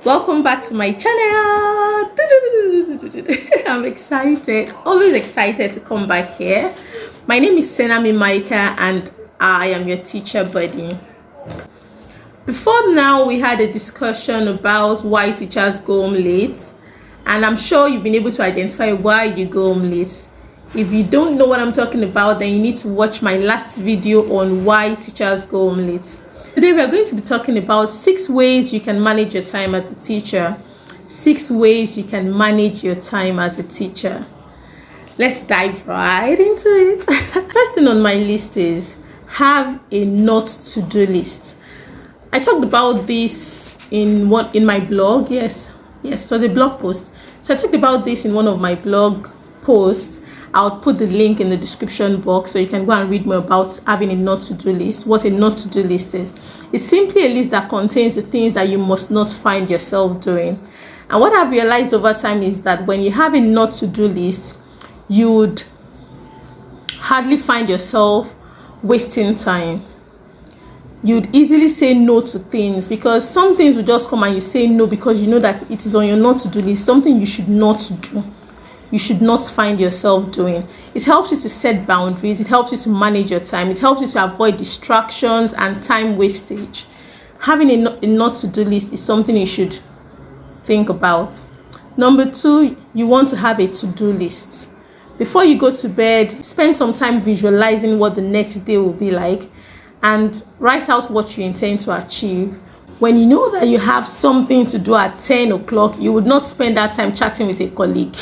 Welcome back to my channel. I'm excited, always excited to come back here. My name is Senami Maika and I am your teacher buddy. Before now, we had a discussion about why teachers go home late, and I'm sure you've been able to identify why you go home late. If you don't know what I'm talking about, then you need to watch my last video on why teachers go home late. Today we are going to be talking about 6 ways you can manage your time as a teacher. 6 ways you can manage your time as a teacher. Let's dive right into it. First thing on my list is have a not to-do list. I talked about this in my blog. Yes, it was a blog post. So I talked about this in one of my blog posts. I'll put the link in the description box so you can go and read more about having a not to-do list. What a not to-do list is. It's simply a list that contains the things that you must not find yourself doing. And what I've realized over time is that when you have a not to-do list, you would hardly find yourself wasting time. You'd easily say no to things because some things will just come and you say no because you know that it is on your not to-do list, something you should not do. You should not find yourself doing. It helps you to set boundaries. It helps you to manage your time. It helps you to avoid distractions and time wastage. Having a not to-do list is something you should think about. Number 2, you want to have a to-do list. Before you go to bed, spend some time visualizing what the next day will be like and write out what you intend to achieve. When you know that you have something to do at 10 o'clock, you would not spend that time chatting with a colleague.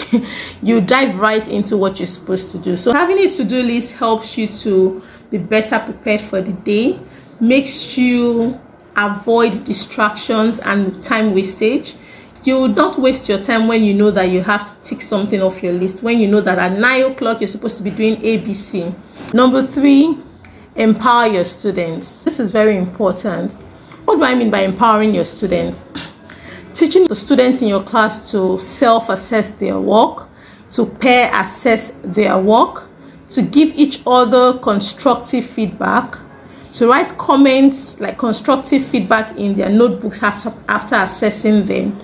You dive right into what you're supposed to do. So having a to-do list helps you to be better prepared for the day, makes you avoid distractions and time wastage. You would not waste your time when you know that you have to tick something off your list, when you know that at 9 o'clock you're supposed to be doing ABC. Number 3, empower your students. This is very important. What do I mean by empowering your students? Teaching the students in your class to self-assess their work, to peer assess their work, to give each other constructive feedback, to write comments like constructive feedback in their notebooks after assessing them,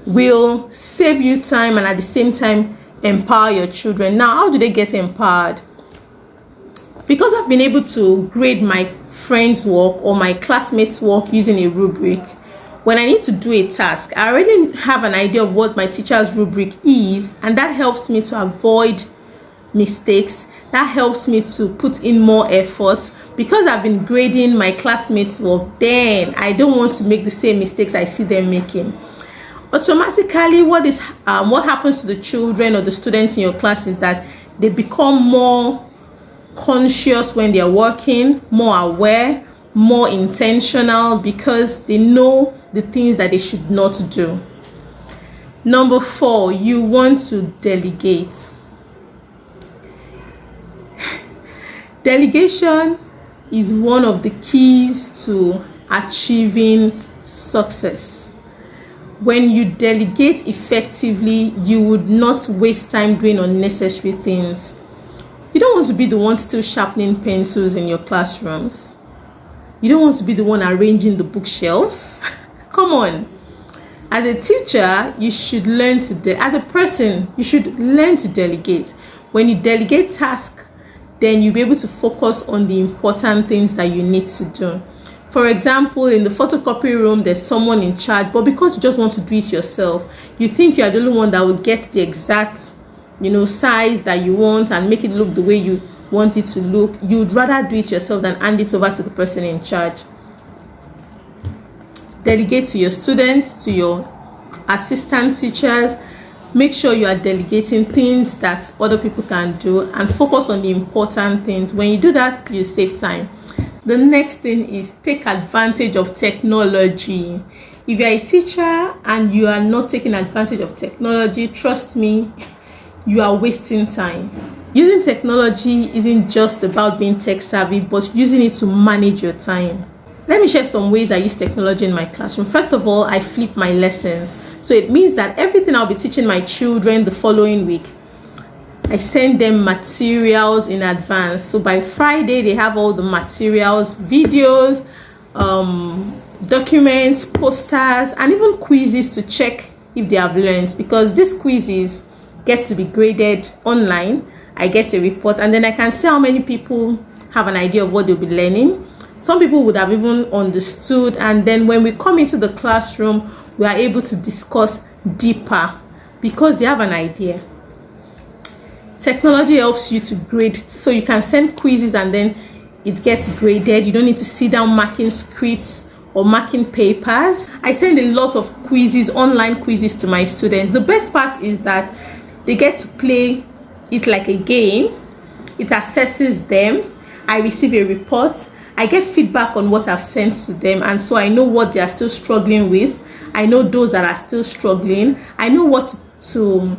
will save you time and at the same time empower your children. Now, how do they get empowered? Because I've been able to grade my friends' work or my classmates' work using a rubric. When I need to do a task, I already have an idea of what my teacher's rubric is, and that helps me to avoid mistakes. That helps me to put in more effort. Because I've been grading my classmates' work, then I don't want to make the same mistakes I see them making. Automatically, what happens to the children or the students in your class is that they become more conscious when they are working, more aware, more intentional, because they know the things that they should not do. Number 4, you want to delegate. Delegation is one of the keys to achieving success. When you delegate effectively, you would not waste time doing unnecessary things. You don't want to be the one still sharpening pencils in your classrooms. You don't want to be the one arranging the bookshelves. Come on. As a teacher, you should learn to as a person, you should learn to delegate. When you delegate tasks, then you'll be able to focus on the important things that you need to do. For example, in the photocopy room, there's someone in charge, but because you just want to do it yourself, you think you are the only one that will get the exact size that you want and make it look the way you want it to look. You'd rather do it yourself than hand it over to the person in charge. Delegate to your students, to your assistant teachers. Make sure you are delegating things that other people can do and focus on the important things. When you do that, you save time. The next thing is take advantage of technology. If you're a teacher and you are not taking advantage of technology, trust me, you are wasting time. Using technology isn't just about being tech savvy, but using it to manage your time. Let me share some ways I use technology in my classroom. First of all, I flip my lessons. So it means that everything I'll be teaching my children the following week, I send them materials in advance. So by Friday, they have all the materials, videos, documents, posters, and even quizzes to check if they have learned, because these quizzes get to be graded online. I get a report, and then I can see how many people have an idea of what they'll be learning. Some people would have even understood, and then when we come into the classroom, we are able to discuss deeper because they have an idea. Technology helps you to grade, so you can send quizzes and then it gets graded. You don't need to sit down marking scripts or marking papers. I send a lot of quizzes, online quizzes, to my students. The best part is that they get to play it like a game. It assesses them. I receive a report. I get feedback on what I've sent to them, and so I know what they are still struggling with. I know those that are still struggling. I know what to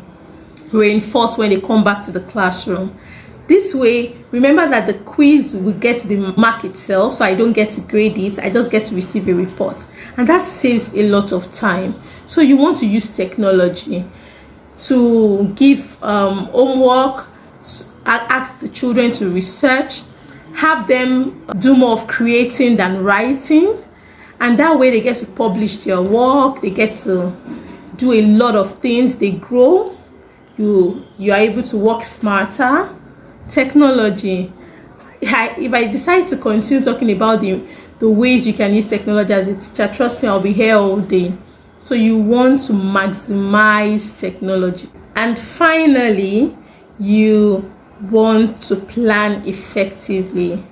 reinforce when they come back to the classroom. This way, remember that the quiz will get to the mark itself, so I don't get to grade it. I just get to receive a report, and that saves a lot of time. So you want to use technology to give homework, ask the children to research, have them do more of creating than writing, and that way they get to publish their work. They get to do a lot of things. They grow. You are able to work smarter. Technology, if I decide to continue talking about the ways you can use technology as a teacher, trust me, I'll be here all day. So you want to maximize technology. And finally, you want to plan effectively.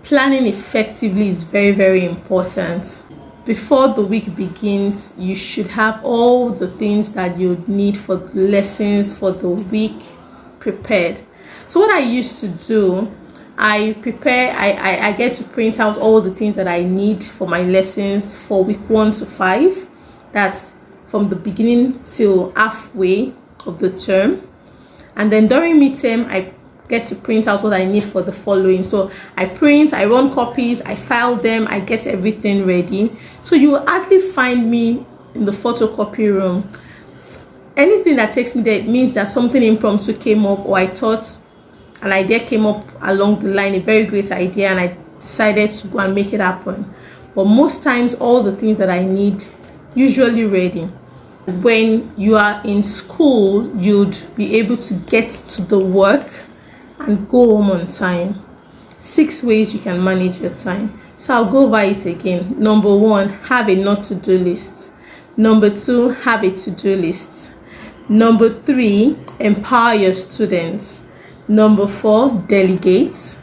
Planning effectively is very, very important. Before the week begins, you should have all the things that you need for the lessons for the week prepared. So what I used to do, I get to print out all the things that I need for my lessons for week 1 to 5. That's from the beginning till halfway of the term. And then during midterm, I get to print out what I need for the following. So I print, I run copies, I file them, I get everything ready. So you will hardly find me in the photocopy room. Anything that takes me there, it means that something impromptu came up, or I thought an idea came up along the line, a very great idea, and I decided to go and make it happen. But most times, all the things that I need usually ready. When you are in school, you'd be able to get to the work and go home on time. 6 ways you can manage your time. So I'll go over it again. Number 1, have a not to-do list. Number 2, have a to-do list. Number 3, empower your students. Number 4, delegate.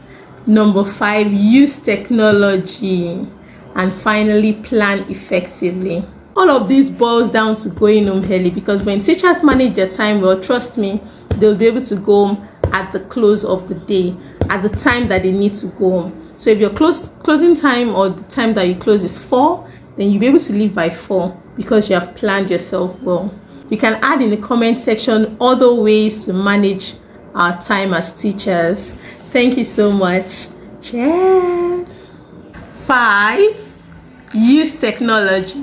Number 5, use technology. And finally, plan effectively. All of this boils down to going home early, because when teachers manage their time well, trust me, they'll be able to go home at the close of the day, at the time that they need to go home. So if your closing time or the time that you close is 4, then you'll be able to leave by 4 because you have planned yourself well. You can add in the comment section other ways to manage our time as teachers. Thank you so much. Cheers. 5, use technology.